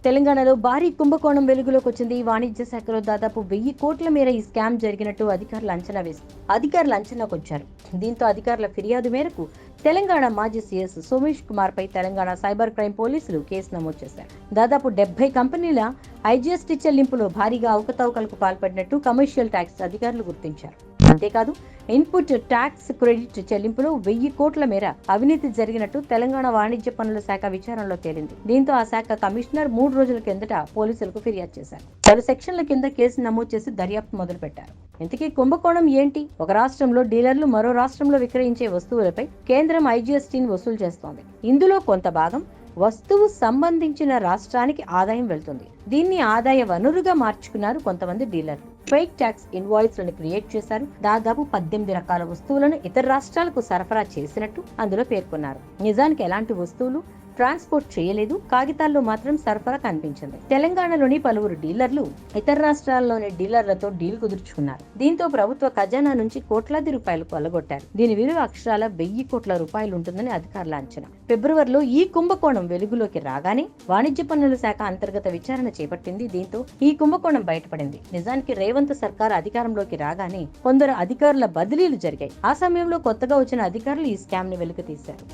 తెలంగాణలో భారీ కుంభకోణం వెలుగులోకి వచ్చింది. వాణిజ్య శాఖలో దాదాపు 1000 కోట్ల మేర ఈ స్కామ్ జరిగినట్టు అధికారులు అంచనాకు వచ్చారు. దీంతో అధికారుల ఫిర్యాదు మేరకు తెలంగాణ మాజీ సీఎస్ సోమేష్ కుమార్ పై తెలంగాణ సైబర్ క్రైమ్ పోలీసులు కేసు నమోదు చేశారు. దాదాపు 70 కంపెనీల ఐజీఎస్టీ చెల్లింపులో భారీగా అవకతవకలకు పాల్పడినట్టు కమర్షియల్ ట్యాక్స్ అధికారులు గుర్తించారు. అంతేకాదు ఇన్పుట్ ట్యాక్స్ క్రెడిట్ చెల్లింపులో 1000 కోట్ల మేర అవినీతి జరిగినట్టు తెలంగాణ వాణిజ్య పన్నుల శాఖ విచారణలో తేలింది. దీంతో ఆ శాఖ కమిషనర్ 3 రోజుల కిందట పోలీసులకు ఫిర్యాదు చేశారు. పలు సెక్షన్ల కింద కేసు నమోదు చేసి దర్యాప్తు మొదలుపెట్టారు. ఇంతకీ కుంభకోణం ఏంటి? ఒక రాష్ట్రంలో డీలర్లు మరో రాష్ట్రంలో విక్రయించే వస్తువులపై కేంద్రం ఐజీఎస్టీని వసూలు చేస్తోంది. ఇందులో కొంత భాగం వస్తువు సంబంధించిన రాష్ట్రానికి ఆదాయం వెళ్తుంది. దీన్ని ఆదాయ వనరుగా మార్చుకున్నారు కొంతమంది డీలర్లు. ఫేక్ ట్యాక్స్ ఇన్వాయిస్లను క్రియేట్ చేశారు. దాదాపు 18 రకాల వస్తువులను ఇతర రాష్ట్రాలకు సరఫరా చేసినట్టు అందులో పేర్కొన్నారు. నిజానికి ఎలాంటి వస్తువులు ట్రాన్స్పోర్ట్ చేయలేదు. కాగితాల్లో మాత్రం సరఫరా కనిపించింది. తెలంగాణలోని పలువురు డీలర్లు ఇతర రాష్ట్రాల్లోని డీలర్లతో డీల్ కుదుర్చుకున్నారు. దీంతో ప్రభుత్వ ఖజానా నుంచి కోట్లాది రూపాయలు కొల్లగొట్టారు. దీని విలువ అక్షరాల 1000 కోట్ల రూపాయలు ఉంటుందని అధికారుల అంచనా. ఫిబ్రవరిలో ఈ కుంభకోణం వెలుగులోకి రాగానే వాణిజ్య పన్నుల శాఖ అంతర్గత విచారణ చేపట్టింది. దీంతో ఈ కుంభకోణం బయటపడింది. నిజానికి రేవంత్ సర్కార్ అధికారంలోకి రాగానే కొందరు అధికారుల బదిలీలు జరిగాయి. ఆ సమయంలో కొత్తగా వచ్చిన అధికారులు ఈ స్కామ్ ని వెలుగుతీశారు.